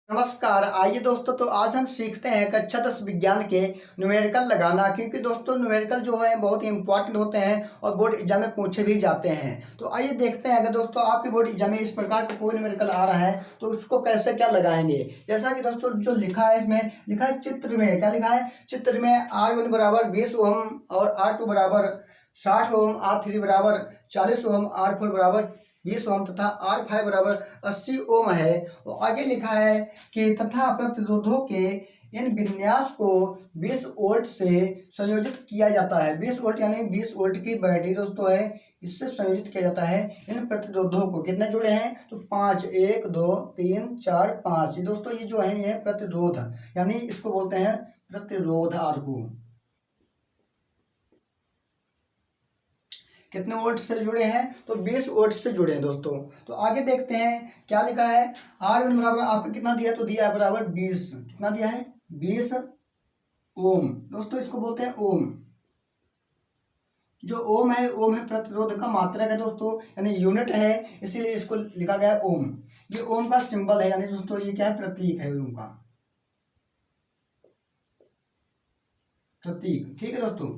नमस्कार। आइए दोस्तों, तो आज हम सीखते हैं कक्षा 10 विज्ञान के न्यूमेरिकल लगाना। क्योंकि दोस्तों न्यूमेरिकल जो है बहुत ही इंपॉर्टेंट होते हैं और बोर्ड एग्जाम में पूछे भी जाते हैं। तो आइए देखते हैं, अगर दोस्तों आपके बोर्ड एग्जाम में इस प्रकार का कोई न्यूमेरिकल आ रहा है तो उसको कैसे क्या लगाएंगे। जैसा कि दोस्तों जो लिखा है, इसमें लिखा है चित्र में, क्या लिखा है, चित्र में R1 बराबर 20 ओम और R2 बराबर 60 ओम, R3 बराबर 40 ओम, R4 बराबर 20 ओम तथा R5 बराबर 80 ओम है। और आगे लिखा है कि तथा प्रतिरोधों के इन विन्यास को 20 वोल्ट से संयोजित किया जाता है। 20 वोल्ट यानी 20 वोल्ट की बैटरी दोस्तों है, इससे संयोजित किया जाता है। इन प्रतिरोधों को कितने जुड़े हैं, तो 5, 1 2 3 4 5। दोस्तों ये जो है ये प्रतिरोध, यानी इसको बोलते हैं प्रतिरोध आर को। कितने वोल्ट से जुड़े हैं, तो 20 वोल्ट से जुड़े हैं दोस्तों। तो आगे देखते हैं क्या लिखा है। R1 बराबर आपको कितना दिया, तो दिया है बराबर 20। कितना दिया है, 20 ओम। दोस्तों इसको बोलते हैं ओम। जो ओम है प्रतिरोध का मात्रक है दोस्तों, यानी यूनिट है, इसीलिए इसको लिखा गया है ओम। ये ओम का सिंबल है, यानी दोस्तों ये क्या है, प्रतीक है ओम का प्रतीक। ठीक है दोस्तों।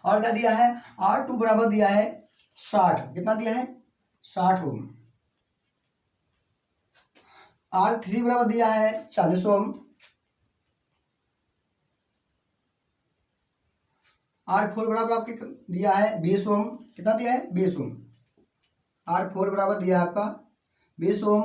और क्या दिया है, R2 बराबर दिया है 60। कितना दिया है, 60 ओम। R3 बराबर दिया है 40 ओम। R4 बराबर आपके दिया है 20 ओम। कितना दिया है, 20 ओम। R4 बराबर दिया है आपका 20 ओम।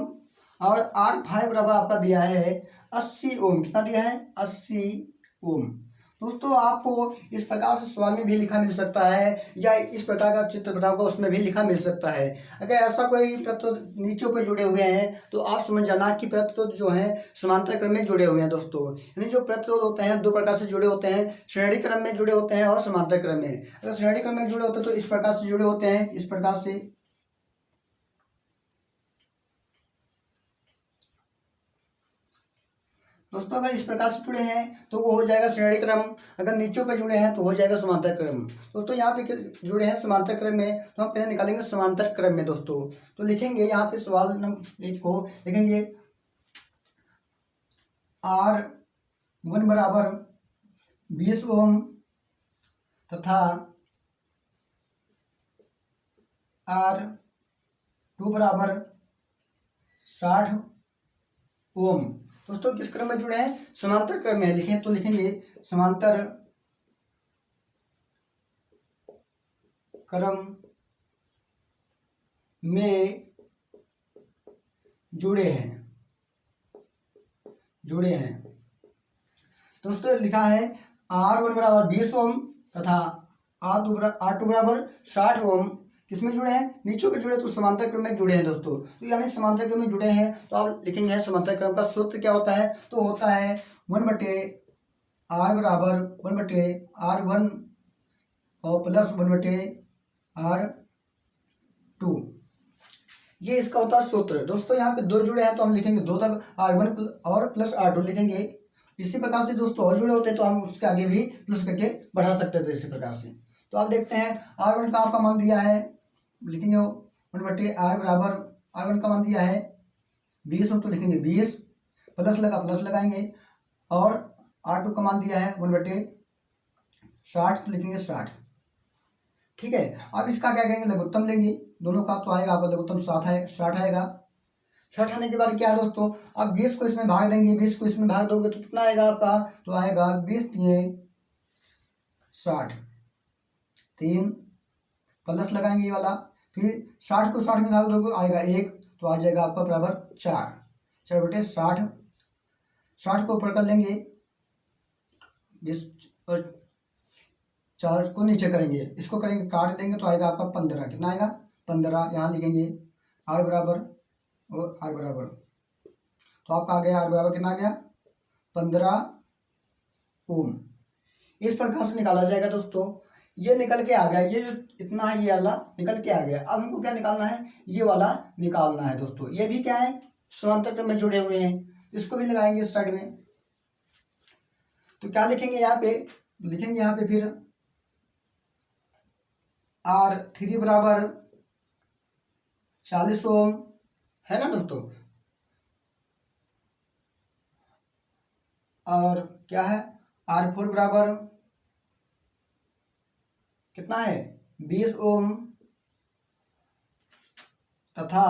और R5 बराबर आपका दिया है 80 ओम। कितना दिया है, 80 ओम। दोस्तों आपको इस प्रकार से सवाल में भी लिखा मिल सकता है, या इस प्रकार का चित्र बनाओगे उसमें भी लिखा मिल सकता है। अगर ऐसा कोई प्रतिरोध नीचे पे जुड़े हुए हैं तो आप समझ जाना कि प्रतिरोध जो है समांतर क्रम में जुड़े हुए हैं दोस्तों। यानी जो प्रतिरोध होते हैं दो प्रकार से जुड़े होते हैं, श्रेणी क्रम में जुड़े होते हैं और समांतर क्रम में। अगर श्रेणी क्रम में जुड़े होते हैं तो इस प्रकार से जुड़े होते हैं, इस प्रकार से। दोस्तों अगर इस प्रकार से जुड़े हैं तो वो हो जाएगा श्रेणी क्रम। अगर नीचों पे जुड़े हैं तो हो जाएगा समांतर क्रम। दोस्तों यहाँ पे जुड़े हैं समांतर क्रम में, तो हम पहले निकालेंगे समांतर क्रम में दोस्तों। तो लिखेंगे यहाँ पे सवाल नंबर 1 को लिखेंगे R1 बराबर 20 ओम तथा R2 बराबर 60 ओम। दोस्तों किस क्रम में जुड़े हैं, समांतर क्रम में लिखें, तो लिखेंगे समांतर क्रम में जुड़े हैं। दोस्तों लिखा है R1 बराबर 20 ओम तथा R2 बराबर 60 ओम। किसमें जुड़े हैं, नीचों पे जुड़े, तो समांतर क्रम में जुड़े हैं दोस्तों। तो यानी समांतर क्रम में जुड़े हैं तो आप लिखेंगे समांतर क्रम का सूत्र क्या होता है, तो होता है 1/R बराबर 1/R1 और प्लस 1/R2। ये इसका होता है सूत्र। दोस्तों यहाँ पे दो जुड़े हैं तो हम लिखेंगे 2 तक R1 और प्लस R2 लिखेंगे। इसी प्रकार से दोस्तों और जुड़े होते हैं तो हम उसके आगे भी प्लस करके बढ़ा सकते थे इसी प्रकार से। तो आप देखते हैं R1 का आपका मान दिया है, लिखेंगे 1/R बराबर R1 का मान दिया है 20 तो लिखेंगे 20, प्लस लगाएंगे। और R2 का मान दिया है 1/60 तो लिखेंगे 60। ठीक है। अब इसका क्या करेंगे, लघुत्तम लेंगे दोनों का, तो आएगा आपका लघुत्तम 60 आएगा। 60 आने के बाद क्या है दोस्तों, अब 20 को इसमें भाग देंगे। 20 को इसमें भाग दोगे तो कितना आएगा आपका, तो आएगा 20 दिए 60, 3 प्लस लगाएंगे ये वाला। फिर 60 को 60 में भाग दोगे आएगा 1, तो आ जाएगा आपका बराबर 4/60। 60 को ऊपर कर लेंगे, 20 और 4 को नीचे करेंगे, इसको करेंगे काट देंगे तो आएगा आपका 15। कितना आएगा, 15। यहाँ लिखेंगे R बराबर और R बराबर, तो आपका आ गया R बराबर कितना आ गया, 15 ओम। इस प्रकार से निकाला जाएगा दोस्तों। ये निकल के आ गया, ये जो इतना है ये वाला निकल के आ गया। अब हमको क्या निकालना है, ये वाला निकालना है दोस्तों। ये भी क्या है, समांतर क्रम में जुड़े हुए हैं, इसको भी लगाएंगे इस साइड में। तो क्या लिखेंगे यहाँ पे, लिखेंगे यहाँ पे फिर R3 बराबर 40 ओम है ना दोस्तों। और क्या है R4 बराबर कितना है 20 ओम तथा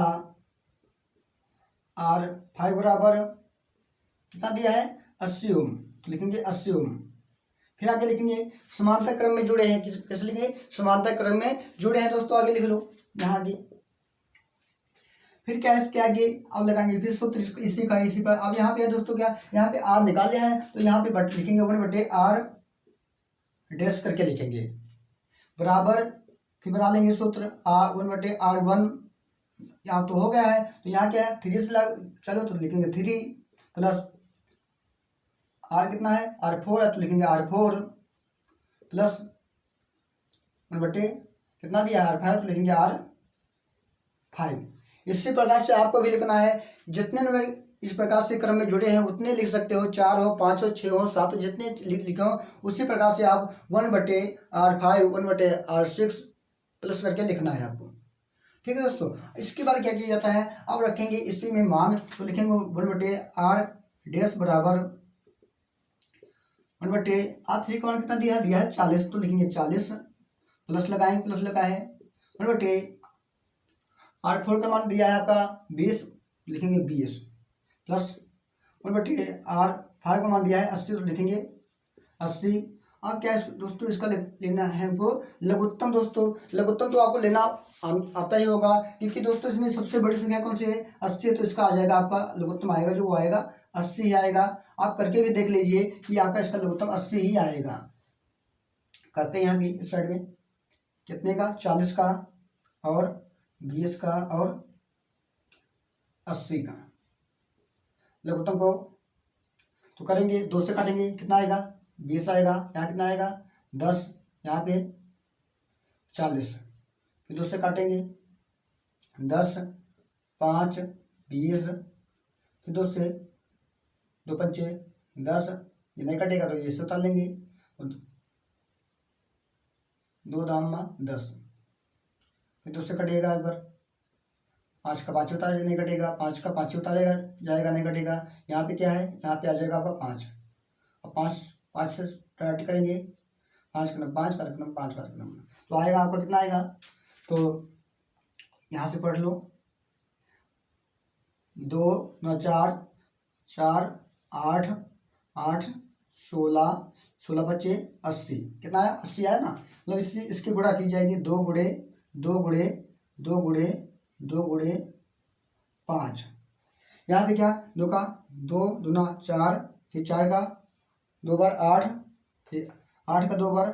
R5 बराबर कितना दिया है 80 ओम, तो लिखेंगे 80 ओम। फिर आगे लिखेंगे समांतर क्रम में जुड़े हैं, कैसे लिखेंगे समांतर क्रम में जुड़े हैं दोस्तों, आगे लिख लो यहाँ आगे। फिर क्या है इसके आगे अब लगाएंगे फिर सूत्र इसी का इसी पर। अब यहाँ पे है दोस्तों क्या यहाँ पे R निकाल लिया है तो यहाँ पे बट लिखेंगे 1/r डैश करके लिखेंगे बराबर, फिर बना लेंगे सूत्र R1/r1, यहाँ तो हो गया है तो यहाँ क्या है 3 से चलो तो लिखेंगे 3 प्लस R कितना है R4 है तो लिखेंगे R4 प्लस 1/, कितना दिया है R5 तो लिखेंगे R5। इसी प्रकार से आपको भी लिखना है, जितने नंबर इस प्रकार से क्रम में जुड़े हैं उतने लिख सकते हो, 4 हो 5 हो 6 हो 7 हो, जितने लिखे हो उसी प्रकार से आप 1/r5 1/r6 प्लस करके लिखना है आपको। ठीक है दोस्तों, इसके बाद क्या किया जाता है अब रखेंगे इसी में मान, तो लिखेंगे 1/r डैश बराबर 1/r3 का मान कितना दिया है 40, तो लिखेंगे 40 प्लस लगाएंगे, प्लस लगा है 1/r4 का मान दिया है आपका 20, लिखेंगे 20 प्लस 1/r5 का मान दिया है 80, तो लिखेंगे 80। अब क्या है दोस्तों इसका लेना है हमको लघुत्तम। दोस्तों लघुत्तम तो आपको लेना आता ही होगा, क्योंकि दोस्तों इसमें सबसे बड़ी संख्या कौन सी है 80 है, तो इसका आ जाएगा आपका लघुत्तम आएगा जो वो आएगा 80 ही आएगा। आप करके भी देख लीजिए कि आपका इसका लघुत्तम 80 ही आएगा। करते हैं यहाँ भी इस साइड में कितने का 40 का और 20 का और 80 का लघुत्तम को तो करेंगे 2 से काटेंगे कितना आएगा 20 आएगा, यहाँ कितना आएगा 10, यहाँ पे 40, फिर 2 से काटेंगे 10 5 20, फिर 2 से 2 पंचे 10, ये नहीं कटेगा तो ये से उतार लेंगे 2 दाम 10, फिर 2 से कटेगा एक बार 5 का 5 उतार नहीं कटेगा, 5 का 5 उतारेगा जाएगा नहीं कटेगा, यहाँ पे क्या है यहाँ पे आ जाएगा आपका 5 और 5 से स्टार्ट करेंगे 5 का 5 का रकम 5 का रकम तो आएगा आपका कितना आएगा, तो यहाँ से पढ़ लो 2 9 4 4 8 8 16 16 बच्चे 80, कितना है 80 आया ना, मतलब इसकी गुणा की जाएगी 2 गुणे 2 गुणे 2 गुणे 2 गुणे 5, यहाँ पे क्या 2 का 2 दूना 4, फिर 4 का 2 बार 8, फिर 8 का 2 बार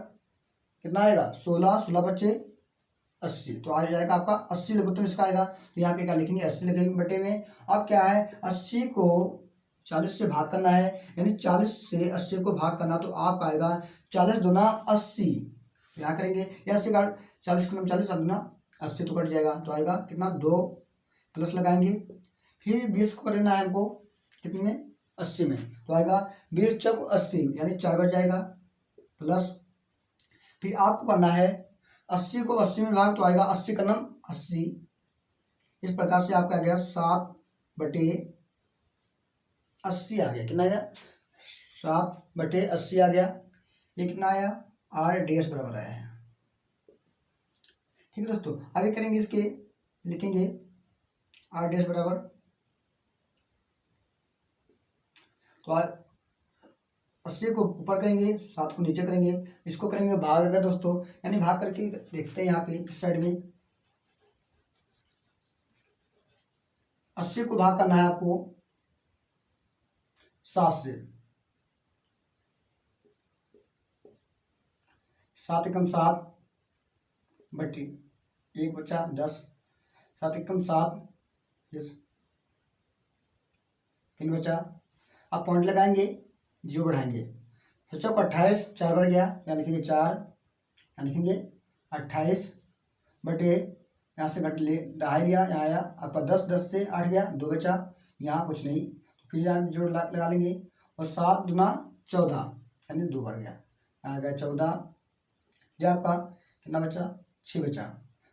कितना आएगा 16, 16 बच्चे 80, तो आ जाएगा आपका 80 लघुत्तम इसका आएगा। तो यहाँ पे क्या लिखेंगे 80 लिखेंगे बटे में। अब क्या है 80 को 40 से भाग करना है, यानी 40 से 80 को भाग करना, तो आपका आएगा 40 दूना 80, यहाँ करेंगे या 80 का 40 का 40 दूना 80 तो कट जाएगा, तो आएगा कितना 2 प्लस लगाएंगे, फिर 20 को करना है हमको कितने में 80 में, तो आएगा 20 चौक 80 यानी 4 बच जाएगा, प्लस फिर आपको करना है 80 को 80 में भाग, तो आएगा 80 का नाम 80। इस प्रकार से आपका आ गया 7 बटे 80 आ गया, कितना आया 7 बटे 80 आ गया, ये कितना आया R डैश बराबर आया है। ठीक है दोस्तों, आगे करेंगे इसके लिखेंगे R डैश बराबर, तो 80 को ऊपर करेंगे 7 को नीचे करेंगे, इसको करेंगे भाग अगर दोस्तों, यानी भाग करके देखते हैं यहाँ पे इस साइड में 80 को भाग करना है आपको 7 से, 7 एकम 7 बटी 1 बचा 10, 7 एकम 7 3 बचा। अब पॉइंट लगाएंगे 0 बढ़ाएंगे, तो चौक 28 4 बढ़ गया, यहाँ लिखेंगे 4, यहाँ लिखेंगे 28 बटे यहाँ से घट ले दहाई लिया, यहाँ आया आपका 10, 10 से 8 गया 2 बचा, यहाँ कुछ नहीं, फिर यहाँ जोड़ लगा लेंगे और 7 दूना 14 यानी 2 बढ़ गया, यहाँ आ गया 14, जो आपका कितना बचा 6 बचा।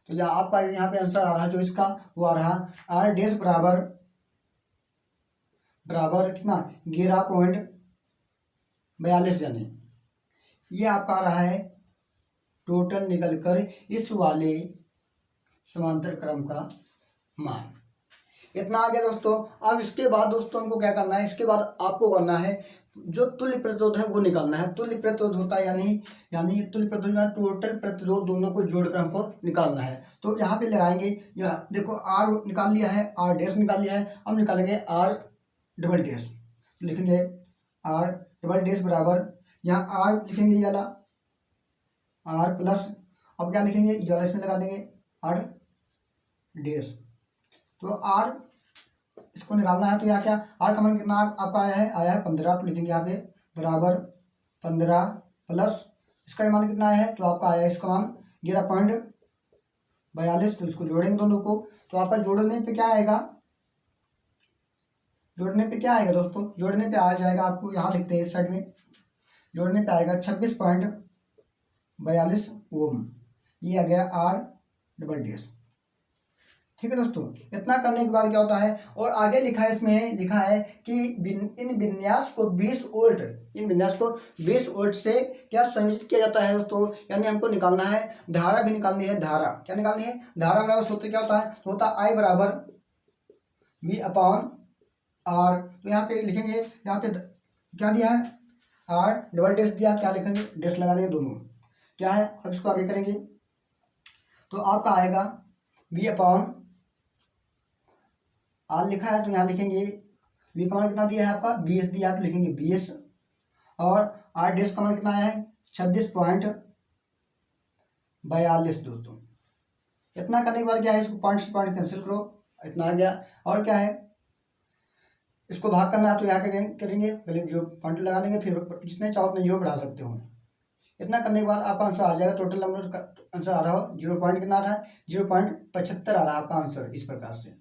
तो यह आपका यहाँ पे आंसर आ रहा जो इसका वो आ रहा R डैश बराबर कितना 11.5 42, यानी ये आपका आ रहा है टोटल निकलकर इस वाले समांतर क्रम का मान। इतना आ गया दोस्तों। अब इसके बाद दोस्तों हमको क्या करना है, इसके बाद आपको करना है जो तुल्य प्रतिरोध है वो निकालना है। तुल्य प्रतिरोध होता है यानी तुल्य प्रतिरोध में टोटल प्रतिरोध दोनों को जोड़कर हमको निकालना है। तो यहाँ पे लगाएंगे, यह देखो आर निकाल लिया है, आर डैश निकाल लिया है, अब निकालेंगे आर डबल डैश। लिखेंगे आर डबल डैश बराबर, यहाँ आर लिखेंगे ये वाला आर प्लस, अब क्या लिखेंगे ये वाला इसमें लगा देंगे आर डैश। तो आर इसको निकालना है, तो यहाँ क्या आर का मान कितना आपका आया है 15। तो लिखेंगे यहाँ पे बराबर 15 प्लस इसका मान कितना है, तो आपका आया है इसका मान 11.42। तो इसको जोड़ेंगे दोनों को, तो आपका जोड़ने पे क्या आएगा, दोस्तों, जोड़ने पे आ जाएगा, आपको यहाँ लिखते हैं इस साइड में, जोड़ने पे आएगा 26.42 ओम। ये आ गया आर डबल डैश। ठीक है दोस्तों, इतना करने के बाद क्या होता है, और आगे लिखा है, इसमें लिखा है कि इन विन्यास को 20 वोल्ट से क्या संयोजित किया जाता है दोस्तों, यानी हमको निकालना है धारा भी निकालनी है। धारा क्या निकालनी है, धारा बराबर सूत्र क्या होता है, तो होता है आई बराबर V अपॉन आर। तो यहाँ पे लिखेंगे, यहाँ पे क्या दिया है आर डबल डैश दिया, क्या लिखेंगे डैश लगा देंगे दोनों, क्या है। अब इसको आगे करेंगे तो आपका आएगा V अपॉन आर लिखा है, तो यहाँ लिखेंगे V का मान कितना दिया है आपका 20 दिया है, तो लिखेंगे 20, और आर डैश का मान कितना आया है 26.42 दोस्तों। इतना करने के बाद क्या है, इसको पॉइंट से पॉइंट कैंसिल करो, इतना आ गया। और क्या है, इसको भाग करना है, तो यहाँ करेंगे पहले जो पॉइंट लगा देंगे, फिर जितने चाहो उतने जीरो बढ़ा सकते हो। इतना करने के बाद आपका आंसर आ जाएगा, टोटल नंबर का आंसर आ रहा हो 0 पॉइंट कितना आ रहा है 0.75 आ रहा है आपका आंसर। इस प्रकार से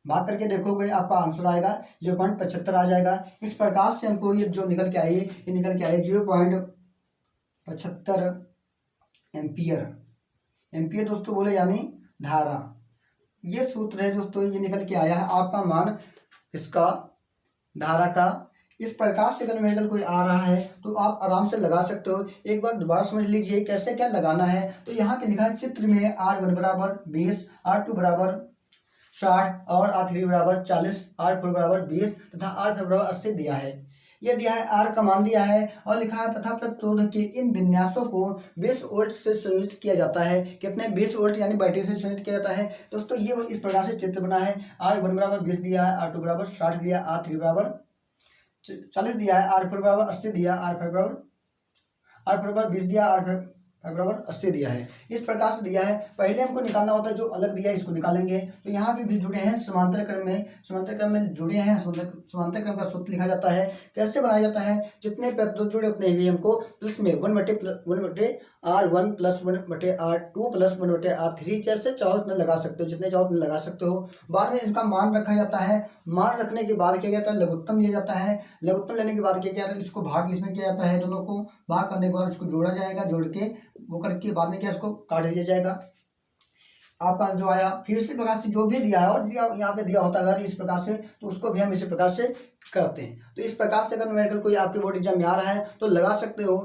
भाग करके देखोगे आपका आंसर आएगा 0.75 आ जाएगा। इस प्रकार से हमको ये जो निकल के आई है, ये निकल के आई 0.75 एम्पियर दोस्तों बोले, यानी धारा। ये सूत्र है दोस्तों, ये निकल के आया है आपका मान इसका धारा का। इस प्रकार से अगर मेडिकल कोई आ रहा है तो आप आराम से लगा सकते हो। एक बार दोबारा समझ लीजिए कैसे क्या लगाना है। तो यहाँ पे लिखा है चित्र में R1 बराबर 20, R2 बराबर 60 और R3 बराबर 40, R4 बराबर 20 तथा R5 बराबर 80 दिया है। यह दिया है, R का मान दिया है और लिखा है तथा प्रतिरोध के इन विन्यासों को 20 वोल्ट से संयोजित किया जाता है। कितने 20 वोल्ट यानी बैटरी से संयोजित किया जाता है दोस्तों। ये इस प्रकार से चित्र बना है। R1 बराबर 20 दिया है, R2 बराबर 60 दिया, R3 बराबर 40 दिया है, R4 बराबर 80 दिया, R5 बराबर 20 दिया, R5 बराबर 80 दिया है। इस प्रकार से दिया है। पहले हमको निकालना होता है जो अलग दिया है, इसको निकालेंगे। तो यहाँ पे भी जुड़े हैं समांतर क्रम में जुड़े हैं। समांतर क्रम का सूत्र लिखा जाता है, कैसे बनाया जाता है, जितने प्रतिरोध जुड़े उतने भी हमको प्लस में 1/R1 plus 1/R2 plus 1/R3 जैसे चाहो उतने लगा सकते हो, जितने चाहो उतने लगा सकते हो। बाद में इनका मान रखा जाता है। मान रखने के बाद क्या जाता है, लघुत्तम लिया जाता है। लघुत्तम लेने के बाद क्या जाता है, इसको भाग इसमें किया जाता है, दोनों को भाग करने के बाद इसको जोड़ा जाएगा, जोड़ के वो करके बाद में क्या इसको काट दिया जाएगा। आपका जो आया फिर इसी प्रकार से जो भी दिया है, और यहाँ पे दिया होता है अगर इस प्रकार से, तो उसको भी हम इसी प्रकार से करते हैं। तो इस प्रकार से अगर मेडिकल कोई आपके बोर्ड एग्जाम में आ रहा है तो लगा सकते हो।